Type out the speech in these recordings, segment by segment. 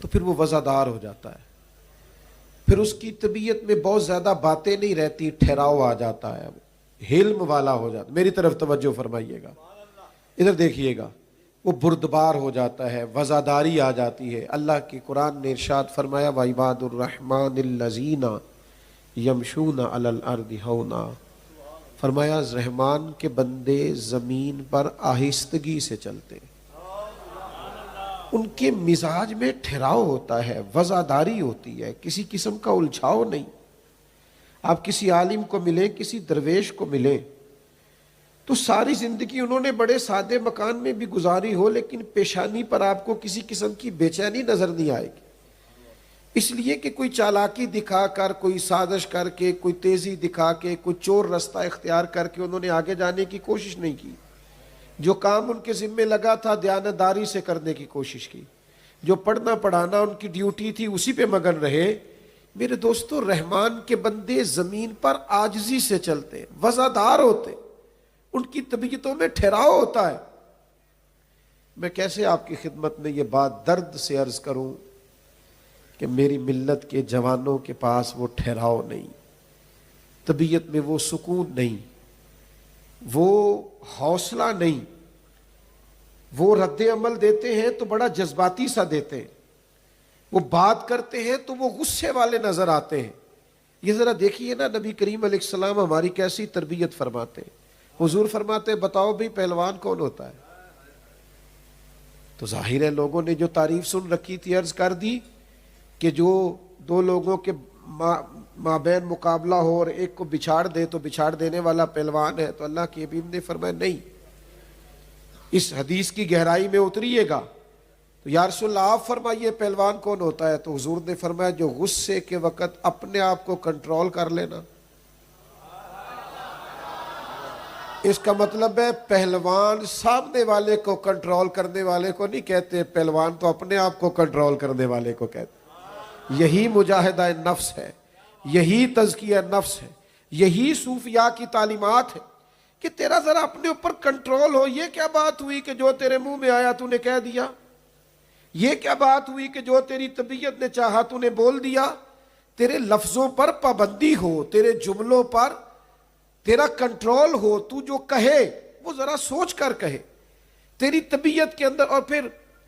تو پھر وہ وزادار ہو جاتا ہے، پھر اس کی طبیعت میں بہت زیادہ باتیں نہیں رہتی، ٹھہراؤ آ جاتا ہے، حلم والا ہو جاتا ہے۔ میری طرف توجہ فرمائیے گا، ادھر دیکھیے گا، وہ بردبار ہو جاتا ہے، وزاداری آ جاتی ہے۔ اللہ کی قرآن نے ارشاد فرمایا وَعِبَادُ الرَّحْمَنِ الَّذِينَ يَمْشُونَ عَلَى الْأَرْضِ هَوْنًا، فرمایا رحمان کے بندے زمین پر آہستگی سے چلتے ہیں، ان کے مزاج میں ٹھہراؤ ہوتا ہے، وزاداری ہوتی ہے، کسی قسم کا الجھاؤ نہیں۔ آپ کسی عالم کو ملیں، کسی درویش کو ملیں تو ساری زندگی انہوں نے بڑے سادے مکان میں بھی گزاری ہو، لیکن پیشانی پر آپ کو کسی قسم کی بے چینی نظر نہیں آئے گی، اس لیے کہ کوئی چالاکی دکھا کر، کوئی سازش کر کے، کوئی تیزی دکھا کے، کوئی چور رستہ اختیار کر کے انہوں نے آگے جانے کی کوشش نہیں کی۔ جو کام ان کے ذمے لگا تھا دیانتداری سے کرنے کی کوشش کی، جو پڑھنا پڑھانا ان کی ڈیوٹی تھی اسی پہ مگن رہے۔ میرے دوستو، رحمان کے بندے زمین پر عاجزی سے چلتے، وزادار ہوتے، ان کی طبیعتوں میں ٹھہراؤ ہوتا ہے۔ میں کیسے آپ کی خدمت میں یہ بات درد سے عرض کروں کہ میری ملت کے جوانوں کے پاس وہ ٹھہراؤ نہیں، طبیعت میں وہ سکون نہیں، وہ حوصلہ نہیں، وہ رد عمل دیتے ہیں تو بڑا جذباتی سا دیتے ہیں، وہ بات کرتے ہیں تو وہ غصے والے نظر آتے ہیں۔ یہ ذرا دیکھیے نا، نبی کریم علیہ السلام ہماری کیسی تربیت فرماتے ہیں۔ حضور فرماتے بتاؤ بھی پہلوان کون ہوتا ہے؟ تو ظاہر ہے لوگوں نے جو تعریف سن رکھی تھی عرض کر دی کہ جو دو لوگوں کے مابین مقابلہ ہو اور ایک کو بچھاڑ دے تو بچھاڑ دینے والا پہلوان ہے۔ تو اللہ کے حبیب نے فرمایا نہیں، اس حدیث کی گہرائی میں اتریے گا تو یا رسول اللہ آپ فرمائیے پہلوان کون ہوتا ہے؟ تو حضور نے فرمایا جو غصے کے وقت اپنے آپ کو کنٹرول کر لینا۔ اس کا مطلب ہے پہلوان سامنے والے کو کنٹرول کرنے والے کو نہیں کہتے، پہلوان تو اپنے آپ کو کنٹرول کرنے والے کو کہتے۔ یہی مجاہدہ نفس ہے، یہی تزکیہ نفس ہے، یہی صوفیاء کی تعلیمات ہے کہ تیرا ذرا اپنے اوپر کنٹرول ہو۔ یہ کیا بات ہوئی کہ جو تیرے منہ میں آیا تو نے کہہ دیا؟ یہ کیا بات ہوئی کہ جو تیری طبیعت نے چاہا تو نے بول دیا؟ تیرے لفظوں پر پابندی ہو، تیرے جملوں پر تیرا کنٹرول ہو، تو جو کہے وہ ذرا سوچ کر کہے تیری طبیعت کے اندر۔ اور پھر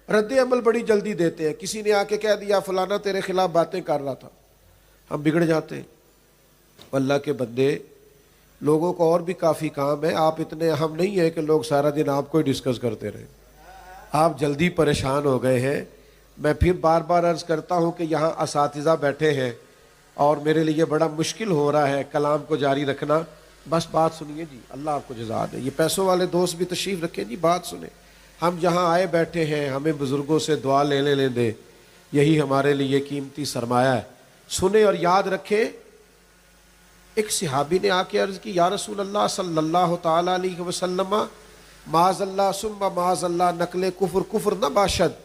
رد عمل بڑی جلدی دیتے ہیں، کسی نے آ کے کہہ دیا فلانا تیرے خلاف باتیں کر رہا تھا، ہم بگڑ جاتے ہیں۔ اللہ کے بندے، لوگوں کو اور بھی کافی کام ہے، آپ اتنے اہم نہیں ہیں کہ لوگ سارا دن آپ کو ہی ڈسکس کرتے رہے۔ آپ جلدی پریشان ہو گئے ہیں۔ میں پھر بار بار عرض کرتا ہوں کہ یہاں اساتذہ بیٹھے ہیں اور میرے لیے بڑا مشکل ہو رہا ہے کلام کو جاری رکھنا۔ بس بات سنیے جی، اللہ آپ کو جزا دے۔ یہ پیسوں والے دوست بھی تشریف رکھیں جی، بات سنیں۔ ہم جہاں آئے بیٹھے ہیں، ہمیں بزرگوں سے دعا لے دے، یہی ہمارے لیے قیمتی سرمایہ ہے۔ سنیں اور یاد رکھیں۔ ایک صحابی نے آ کے عرض کی یا رسول اللہ صلی اللہ تعالی علیہ وسلم، معاذ اللہ ثم معاذ اللہ نقل کفر، کفر نہ باشد۔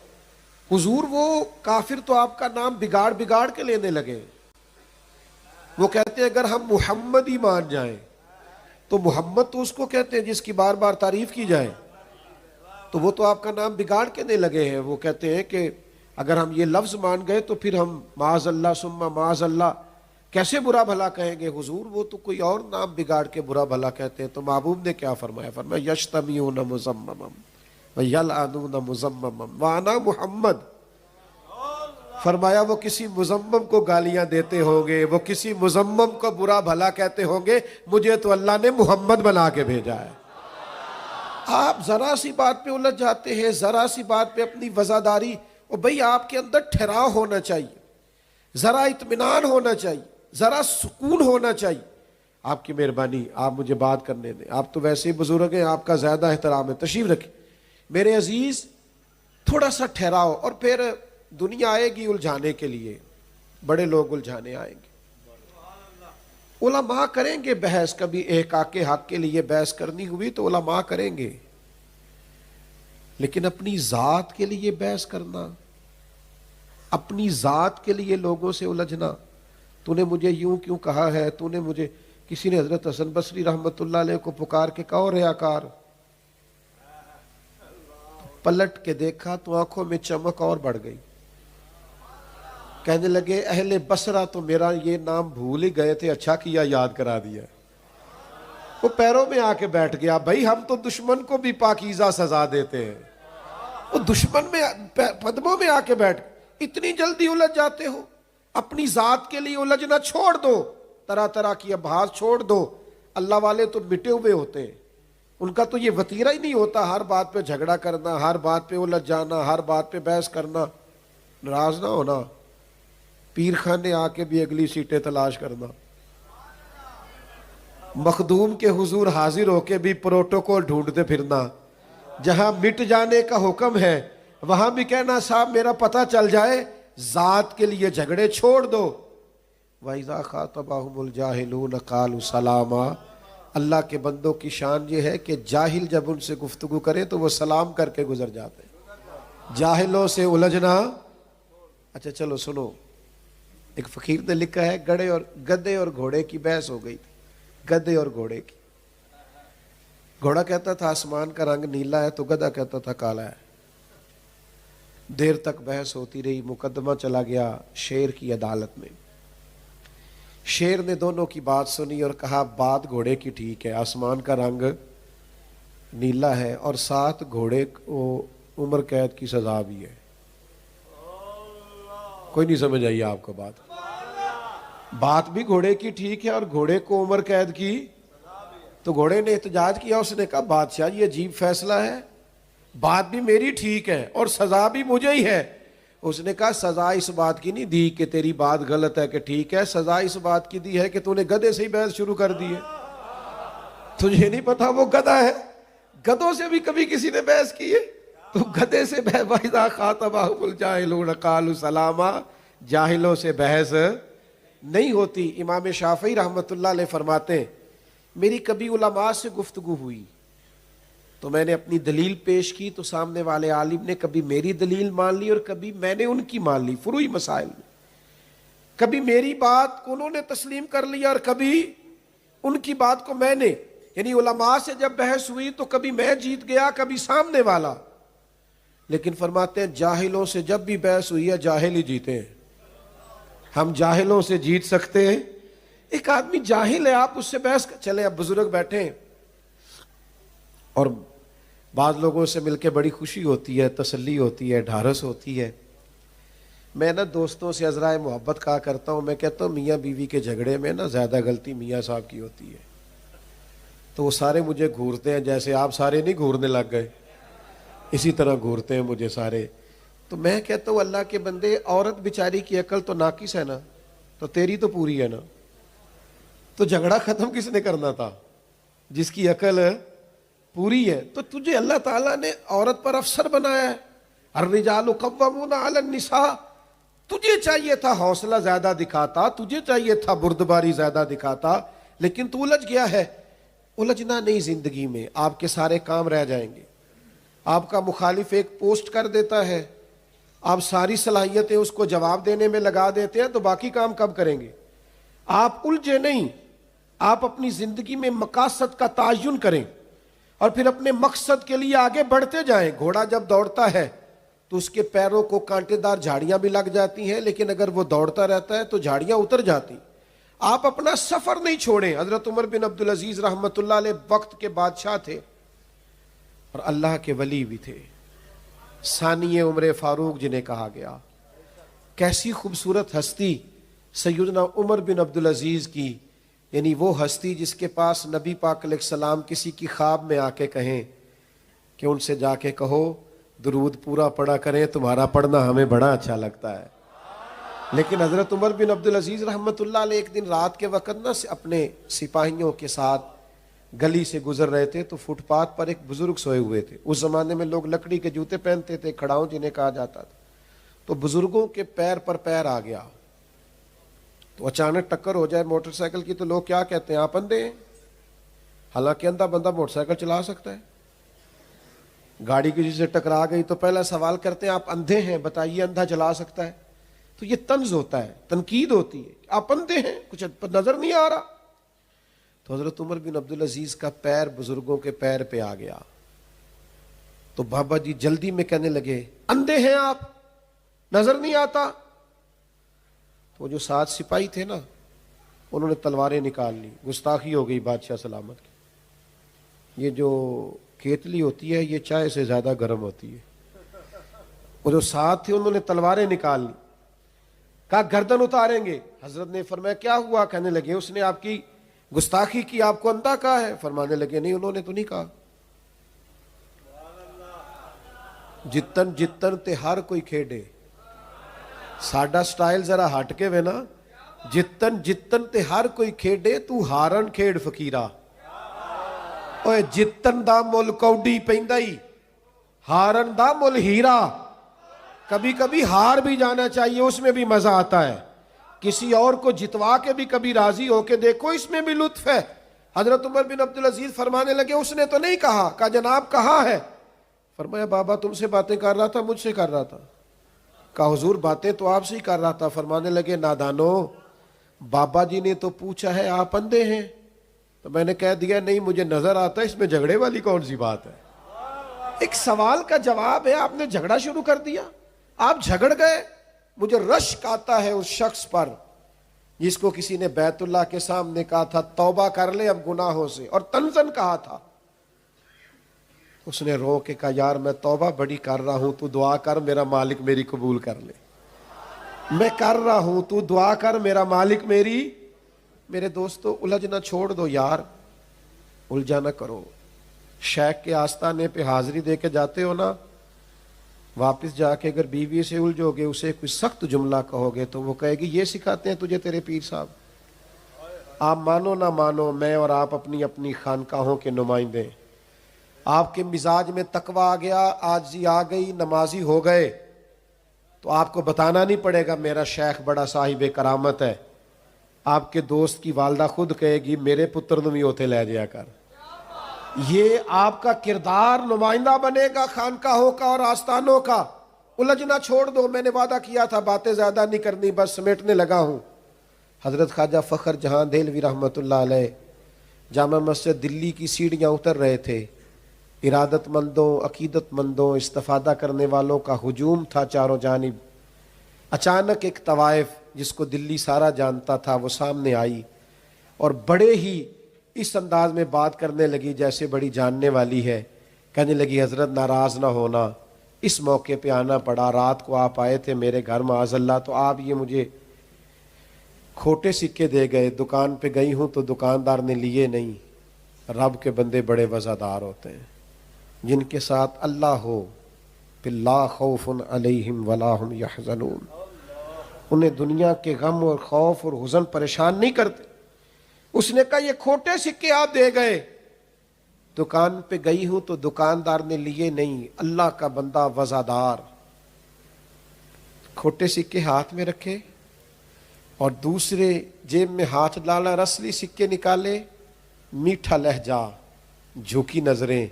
حضور وہ کافر تو آپ کا نام بگاڑ کے لینے لگے۔ وہ کہتے ہیں اگر ہم محمد ہی مان جائیں تو محمد تو اس کو کہتے ہیں جس کی بار بار تعریف کی جائے، تو وہ تو آپ کا نام بگاڑ کے نہیں لگے ہیں۔ وہ کہتے ہیں کہ اگر ہم یہ لفظ مان گئے تو پھر ہم معاذ اللہ ثم معاذ اللہ کیسے برا بھلا کہیں گے؟ حضور وہ تو کوئی اور نام بگاڑ کے برا بھلا کہتے ہیں۔ تو محبوب نے کیا فرمایا؟ فرمایا یشتمیون مزمما ویلعنون مزمما وانا محمد۔ فرمایا وہ کسی مزمم کو گالیاں دیتے ہوں گے، وہ کسی مزمم کو برا بھلا کہتے ہوں گے، مجھے تو اللہ نے محمد بنا کے بھیجا ہے۔ آپ ذرا سی بات پہ الجھ جاتے ہیں، ذرا سی بات پہ اپنی وزاداری۔ اور بھئی آپ کے اندر ٹھہراؤ ہونا چاہیے، ذرا اطمینان ہونا چاہیے، ذرا سکون ہونا چاہیے۔ آپ کی مہربانی، آپ مجھے بات کرنے دیں، آپ تو ویسے ہی بزرگ ہیں، آپ کا زیادہ احترام ہے، تشریف رکھیں۔ میرے عزیز، تھوڑا سا ٹھہراؤ، اور پھر دنیا آئے گی الجھانے کے لیے، بڑے لوگ الجھانے آئیں گے، علماء کریں گے بحث، کبھی احقاق حق کے لیے بحث کرنی ہوئی تو علماء کریں گے، لیکن اپنی ذات کے لیے بحث کرنا، اپنی ذات کے لیے لوگوں سے الجھنا، تو نے مجھے یوں کیوں کہا ہے، تو نے مجھے، کسی نے حضرت حسن بصری رحمت اللہ علیہ کو پکار کے کہا ریاکار، پلٹ کے دیکھا تو آنکھوں میں چمک اور بڑھ گئی۔ کہنے لگے اہل بصرہ تو میرا یہ نام بھول ہی گئے تھے، اچھا کیا یاد کرا دیا۔ وہ پیروں میں آ کے بیٹھ گیا، بھائی ہم تو دشمن کو بھی پاکیزہ سزا دیتے ہیں، وہ دشمن میں قدموں میں آ کے بیٹھ، اتنی جلدی الجھ جاتے ہو؟ اپنی ذات کے لیے الجھنا چھوڑ دو، طرح طرح کی ابحاث چھوڑ دو۔ اللہ والے تو مٹے ہوئے ہوتے ہیں، ان کا تو یہ وتیرہ ہی نہیں ہوتا ہر بات پہ جھگڑا کرنا، ہر بات پہ الجھ جانا، ہر بات پہ بحث کرنا۔ ناراض نہ ہونا، پیر خانے آ کے بھی اگلی سیٹیں تلاش کرنا، مخدوم کے حضور حاضر ہو کے بھی پروٹوکول ڈھونڈتے پھرنا، جہاں مٹ جانے کا حکم ہے وہاں بھی کہنا صاحب میرا پتہ چل جائے، ذات کے لیے جھگڑے چھوڑ دو۔ وَإِذَا خَاطَبَهُمُ الْجَاهِلُونَ قَالُوا سَلَامًا۔ اللہ کے بندوں کی شان یہ ہے کہ جاہل جب ان سے گفتگو کرے تو وہ سلام کر کے گزر جاتے ہیں، جاہلوں سے الجھنا۔ اچھا چلو سنو، ایک فقیر نے لکھا ہے گدے اور گھوڑے کی بحث ہو گئی تھی، گدے اور گھوڑے کی۔ گھوڑا کہتا تھا آسمان کا رنگ نیلا ہے تو گدھا کہتا تھا کالا ہے۔ دیر تک بحث ہوتی رہی، مقدمہ چلا گیا شیر کی عدالت میں۔ شیر نے دونوں کی بات سنی اور کہا بات گھوڑے کی ٹھیک ہے، آسمان کا رنگ نیلا ہے اور ساتھ گھوڑے کو عمر قید کی سزا بھی ہے۔ کوئی نہیں سمجھ آئی آپ کو بات بھی گھوڑے کی ٹھیک ہے اور گھوڑے کو عمر قید کی۔ تو گھوڑے نے احتجاج کیا، اس نے کہا بادشاہ یہ عجیب فیصلہ ہے، بات بھی میری ٹھیک ہے اور سزا بھی مجھے ہی ہے۔ اس نے کہا سزا اس بات کی نہیں دی کہ تیری بات غلط ہے کہ ٹھیک ہے، سزا اس بات کی دی ہے کہ تو نے گدھے سے ہی بحث شروع کر دی ہے۔ تجھے نہیں پتا وہ گدھا ہے؟ گدھوں سے بھی کبھی کسی نے بحث کی ہے؟ تو گدھے سے وَإِذَا خَاطَبَهُمُ الْجَاهِلُونَ قَالُوا سَلَامًا، جاہلوں سے بحث نہیں ہوتی۔ امام شافعی رحمۃ اللہ علیہ فرماتے ہیں میری کبھی علماء سے گفتگو ہوئی تو میں نے اپنی دلیل پیش کی تو سامنے والے عالم نے کبھی میری دلیل مان لی اور کبھی میں نے ان کی مان لی، فروعی مسائل میں۔ کبھی میری بات کو انہوں نے تسلیم کر لیا اور کبھی ان کی بات کو میں نے، یعنی علماء سے جب بحث ہوئی تو کبھی میں جیت گیا کبھی سامنے والا۔ لیکن فرماتے ہیں جاہلوں سے جب بھی بحث ہوئی ہے جاہل ہی جیتے ہیں، ہم جاہلوں سے جیت سکتے ہیں۔ ایک آدمی جاہل ہے، آپ اس سے بحث چلے، اب بزرگ بیٹھے ہیں اور بعض لوگوں سے مل کے بڑی خوشی ہوتی ہے، تسلی ہوتی ہے، ڈھارس ہوتی ہے۔ میں نا دوستوں سے عذرائے محبت کہا کرتا ہوں، میں کہتا ہوں میاں بیوی کے جھگڑے میں نا زیادہ غلطی میاں صاحب کی ہوتی ہے، تو وہ سارے مجھے گھورتے ہیں، جیسے آپ سارے نہیں گھورنے لگ گئے اسی طرح گھورتے ہیں مجھے سارے۔ تو میں کہتا ہوں اللہ کے بندے، عورت بیچاری کی عقل تو ناقص ہے نا، تو تیری تو پوری ہے نا، تو جھگڑا ختم کس نے کرنا تھا؟ جس کی عقل پوری ہے۔ تو تجھے اللہ تعالیٰ نے عورت پر افسر بنایا ہے، الرجال قوامون علی النساء، تجھے چاہیے تھا حوصلہ زیادہ دکھاتا، تجھے چاہیے تھا بردباری زیادہ دکھاتا، لیکن تو الجھ گیا ہے۔ الجھنا نہیں زندگی میں، آپ کے سارے کام رہ جائیں گے۔ آپ کا مخالف ایک پوسٹ کر دیتا ہے، آپ ساری صلاحیتیں اس کو جواب دینے میں لگا دیتے ہیں، تو باقی کام کب کریں گے؟ آپ الجھے نہیں، آپ اپنی زندگی میں مقاصد کا تعین کریں اور پھر اپنے مقصد کے لیے آگے بڑھتے جائیں۔ گھوڑا جب دوڑتا ہے تو اس کے پیروں کو کانٹے دار جھاڑیاں بھی لگ جاتی ہیں، لیکن اگر وہ دوڑتا رہتا ہے تو جھاڑیاں اتر جاتی۔ آپ اپنا سفر نہیں چھوڑیں۔ حضرت عمر بن عبدالعزیز رحمۃ اللہ علیہ وقت کے بادشاہ تھے اور اللہ کے ولی بھی تھے، ثانی عمر فاروق جنہیں کہا گیا۔ کیسی خوبصورت ہستی سیدنا عمر بن عبدالعزیز کی، یعنی وہ ہستی جس کے پاس نبی پاک علیہ السلام کسی کی خواب میں آ کے کہیں کہ ان سے جا کے کہو درود پورا پڑھا کریں، تمہارا پڑھنا ہمیں بڑا اچھا لگتا ہے۔ لیکن حضرت عمر بن عبدالعزیز رحمۃ اللہ علیہ ایک دن رات کے وقت نہ اپنے سپاہیوں کے ساتھ گلی سے گزر رہے تھے تو فٹ پاتھ پر ایک بزرگ سوئے ہوئے تھے۔ اس زمانے میں لوگ لکڑی کے جوتے پہنتے تھے، کھڑاؤں جنہیں کہا جاتا تھا۔ تو بزرگوں کے پیر پر پیر آ گیا تو اچانک ٹکر ہو جائے موٹر سائیکل کی تو لوگ کیا کہتے ہیں؟ آپ اندھے ہیں؟ حالانکہ اندھا بندہ موٹر سائیکل چلا سکتا ہے۔ گاڑی کسی سے ٹکرا گئی تو پہلا سوال کرتے ہیں آپ اندھے ہیں، بتائیے اندھا چلا سکتا ہے؟ تو یہ طنز ہوتا ہے، تنقید ہوتی ہے، آپ اندھے ہیں، کچھ نظر نہیں آ رہا۔ تو حضرت عمر بن عبدالعزیز کا پیر بزرگوں کے پیر پہ آ گیا تو بابا جی جلدی میں کہنے لگے اندھے ہیں آپ، نظر نہیں آتا؟ تو جو 7 سپاہی تھے نا انہوں نے تلواریں نکال لی، گستاخی ہو گئی بادشاہ سلامت کی۔ یہ جو کیتلی ہوتی ہے یہ چائے سے زیادہ گرم ہوتی ہے۔ وہ جو 7 تھے انہوں نے تلواریں نکال لی، کہا گردن اتاریں گے۔ حضرت نے فرمایا کیا ہوا؟ کہنے لگے اس نے آپ کی گستاخی کی، آپ کو اندھا کہا ہے؟ فرمانے لگے نہیں انہوں نے تو نہیں کہا۔ جتن جتن تے ہر کوئی کھیڈے، ساڈا سٹائل ذرا ہٹ کے وے نا، جتن جتن تے ہر کوئی کھیڈے تو ہارن کھیڈ فقیرا۔ اوے جتن دا مل کوڈی پیندا ہی، ہارن دا مل ہیرا۔ کبھی کبھی ہار بھی جانا چاہیے، اس میں بھی مزہ آتا ہے۔ کسی اور کو جتوا کے بھی کبھی راضی ہو کے دیکھو، اس میں بھی لطف ہے۔ حضرت عمر بن عبدالعزیز فرمانے لگے اس نے تو نہیں کہا۔ کہا جناب کہاں ہے؟ فرمایا بابا تم سے باتیں کر رہا تھا، مجھ سے کر رہا تھا۔ کہا حضور باتیں تو آپ سے ہی کر رہا تھا۔ فرمانے لگے نادانو، بابا جی نے تو پوچھا ہے آپ اندھے ہیں؟ تو میں نے کہہ دیا نہیں مجھے نظر آتا ہے، اس میں جھگڑے والی کون سی بات ہے؟ ایک سوال کا جواب ہے، آپ نے جھگڑا شروع کر دیا، آپ جھگڑ گئے۔ مجھے رشک آتا ہے اس شخص پر جس کو کسی نے بیت اللہ کے سامنے کہا تھا توبہ کر لے اب گناہوں سے، اور تنزن کہا تھا۔ اس نے رو کے کہا یار میں توبہ بڑی کر رہا ہوں، تو دعا کر میرا مالک میری قبول کر لے۔ میں کر رہا ہوں، تو دعا کر میرا مالک میری۔ میرے دوستو الجھنا چھوڑ دو یار، الجھا نہ کرو۔ شیخ کے آستانے پہ حاضری دے کے جاتے ہو نا، واپس جا کے اگر بیوی سے الجھو گے، اسے کوئی سخت جملہ کہو گے تو وہ کہے گی یہ سکھاتے ہیں تجھے تیرے پیر صاحب۔ آپ مانو نہ مانو، میں اور آپ اپنی اپنی خانقاہوں کے نمائندے۔ آپ کے مزاج میں تقوی آ گیا، عاجزی آ گئی، نمازی ہو گئے، تو آپ کو بتانا نہیں پڑے گا میرا شیخ بڑا صاحب کرامت ہے۔ آپ کے دوست کی والدہ خود کہے گی میرے پتر نو بھی اوتھے لے جایا کر۔ یہ آپ کا کردار نمائندہ بنے گا خانقاہوں کا اور آستانوں کا۔ الجھنا چھوڑ دو، میں نے وعدہ کیا تھا باتیں زیادہ نہیں کرنی، بس سمیٹنے لگا ہوں۔ حضرت خواجہ فخر جہاں دہلوی رحمۃ اللہ علیہ جامع مسجد دلی کی سیڑھیاں اتر رہے تھے، ارادت مندوں، عقیدت مندوں، استفادہ کرنے والوں کا ہجوم تھا چاروں جانب۔ اچانک ایک طوائف جس کو دلی سارا جانتا تھا وہ سامنے آئی اور بڑے ہی اس انداز میں بات کرنے لگی جیسے بڑی جاننے والی ہے۔ کہنے لگی حضرت ناراض نہ ہونا، اس موقع پہ آنا پڑا، رات کو آپ آئے تھے میرے گھر معاذ اللہ، تو آپ یہ مجھے کھوٹے سکے دے گئے، دکان پہ گئی ہوں تو دکاندار نے لیے نہیں۔ رب کے بندے بڑے وفادار ہوتے ہیں، جن کے ساتھ اللہ ہو پھر لا خوف علیہم ولا ہم یحزنون، انہیں دنیا کے غم اور خوف اور حزن پریشان نہیں کرتے۔ اس نے کہا یہ کھوٹے سکے آپ دے گئے، دکان پہ گئی ہوں تو دکاندار نے لیے نہیں، اللہ کا بندہ وفادار۔ کھوٹے سکے ہاتھ میں رکھے اور دوسرے جیب میں ہاتھ ڈالا، رسلی سکے نکالے، میٹھا لہجہ، جھوکی نظریں،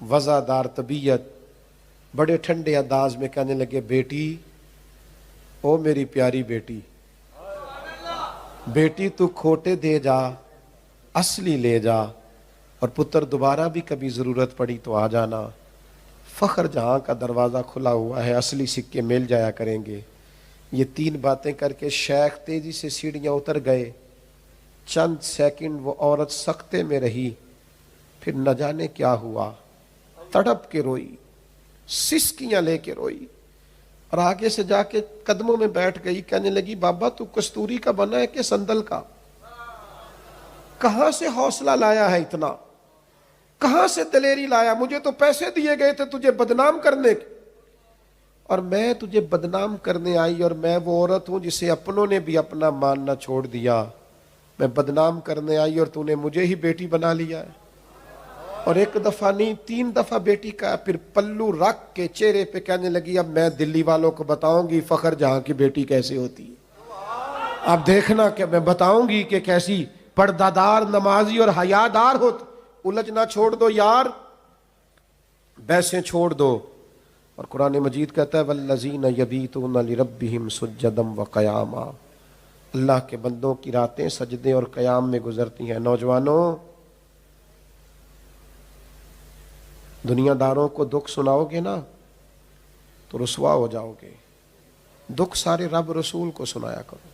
وفادار طبیعت، بڑے ٹھنڈے انداز میں کہنے لگے بیٹی، او میری پیاری بیٹی، بیٹی تو کھوٹے دے جا، اصلی لے جا، اور پتر دوبارہ بھی کبھی ضرورت پڑی تو آ جانا، فخر جہاں کا دروازہ کھلا ہوا ہے، اصلی سکے مل جایا کریں گے۔ یہ 3 باتیں کر کے شیخ تیزی سے سیڑھیاں اتر گئے۔ چند سیکنڈ وہ عورت سکتے میں رہی، پھر نہ جانے کیا ہوا، تڑپ کے روئی، سسکیاں لے کے روئی، اور آگے سے جا کے قدموں میں بیٹھ گئی۔ کہنے لگی بابا تو کستوری کا بنا ہے کہ سندل کا؟ کہاں سے حوصلہ لایا ہے اتنا؟ کہاں سے دلیری لایا؟ مجھے تو پیسے دیے گئے تھے تجھے بدنام کرنے کے، اور میں تجھے بدنام کرنے آئی، اور میں وہ عورت ہوں جسے اپنوں نے بھی اپنا ماننا چھوڑ دیا، میں بدنام کرنے آئی اور تو نے مجھے ہی بیٹی بنا لیا ہے۔ اور 1 دفعہ نہیں 3 دفعہ بیٹی کا، پھر پلو رکھ کے چہرے پہ کہنے لگی اب میں دلی والوں کو بتاؤں گی فخر جہاں کی بیٹی کیسے ہوتی ہے، اب دیکھنا کہ میں بتاؤں گی کہ کیسی پردادار، نمازی اور حیادار ہوتی۔ الجھنا چھوڑ دو یار، بحثیں چھوڑ دو۔ اور قرآن مجید کہتا ہے والذین یبیتون لربہم سجدا وقیاما، اللہ کے بندوں کی راتیں سجدے اور قیام میں گزرتی ہیں۔ نوجوانوں، دنیا داروں کو دکھ سناؤ گے نا تو رسوا ہو جاؤ گے، دکھ سارے رب رسول کو سنایا کرو۔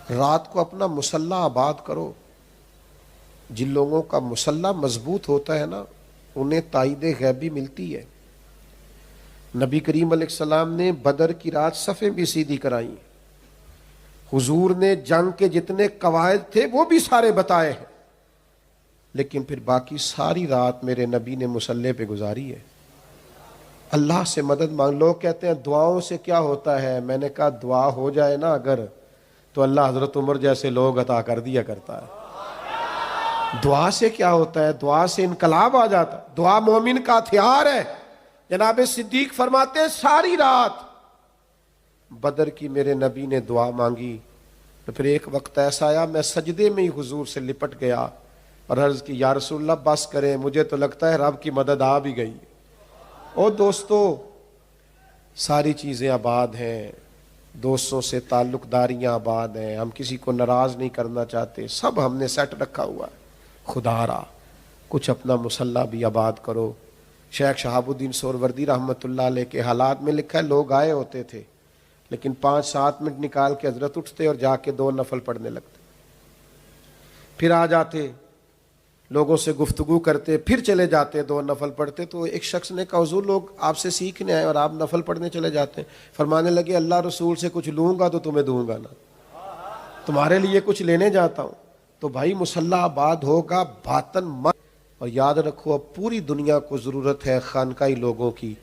رات کو اپنا مصلی آباد کرو. جن لوگوں کا مصلی مضبوط ہوتا ہے نا انہیں تائید غیبی ملتی ہے. نبی کریم علیہ السلام نے بدر کی رات صفیں بھی سیدھی کرائیں. حضور نے جنگ کے جتنے قواعد تھے وہ بھی سارے بتائے ہیں، لیکن پھر باقی ساری رات میرے نبی نے مصلی پہ گزاری ہے. اللہ سے مدد مانگ. لوگ کہتے ہیں دعاؤں سے کیا ہوتا ہے، میں نے کہا دعا ہو جائے نا اگر تو اللہ حضرت عمر جیسے لوگ عطا کر دیا کرتا ہے. دعا سے کیا ہوتا ہے، دعا سے انقلاب آ جاتا ہے. دعا مومن کا ہتھیار ہے. جناب صدیق فرماتے ہیں ساری رات بدر کی میرے نبی نے دعا مانگی. تو پھر ایک وقت ایسا آیا میں سجدے میں ہی حضور سے لپٹ گیا اور عرض کی یا رسول اللہ بس کریں، مجھے تو لگتا ہے رب کی مدد آ بھی گئی. او دوستو ساری چیزیں آباد ہیں، دوستوں سے تعلق داریاں آباد ہیں، ہم کسی کو ناراض نہیں کرنا چاہتے، سب ہم نے سیٹ رکھا ہوا ہے. خدا را کچھ اپنا مصلی بھی آباد کرو. شیخ شہاب الدین سہروردی رحمۃ اللہ علیہ کے حالات میں لکھا ہے لوگ آئے ہوتے تھے لیکن 5-7 منٹ نکال کے حضرت اٹھتے اور جا کے 2 نفل پڑھنے لگتے، پھر آ جاتے لوگوں سے گفتگو کرتے، پھر چلے جاتے 2 نفل پڑھتے. تو ایک شخص نے کہا حضور لوگ آپ سے سیکھنے آئے اور آپ نفل پڑھنے چلے جاتے ہیں. فرمانے لگے اللہ رسول سے کچھ لوں گا تو تمہیں دوں گا نا، تمہارے لیے کچھ لینے جاتا ہوں. تو بھائی مصلی آباد ہوگا باطن مت. اور یاد رکھو اب پوری دنیا کو ضرورت ہے خانقاہی لوگوں کی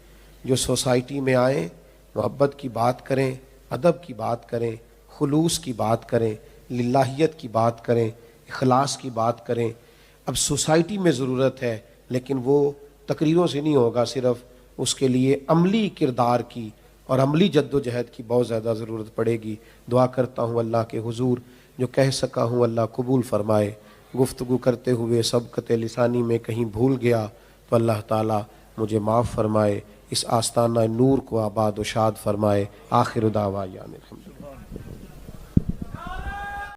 جو سوسائٹی میں آئیں، محبت کی بات کریں، ادب کی بات کریں، خلوص کی بات کریں، للہیت کی بات کریں، اخلاص کی بات کریں. اب سوسائٹی میں ضرورت ہے لیکن وہ تقریروں سے نہیں ہوگا، صرف اس کے لیے عملی کردار کی اور عملی جد و جہد کی بہت زیادہ ضرورت پڑے گی. دعا کرتا ہوں اللہ کے حضور جو کہہ سکا ہوں اللہ قبول فرمائے. گفتگو کرتے ہوئے سبقت لسانی میں کہیں بھول گیا تو اللہ تعالیٰ مجھے معاف فرمائے، اس آستانہ نور کو آباد و شاد فرمائے. آخر دعوانا الحمدللہ.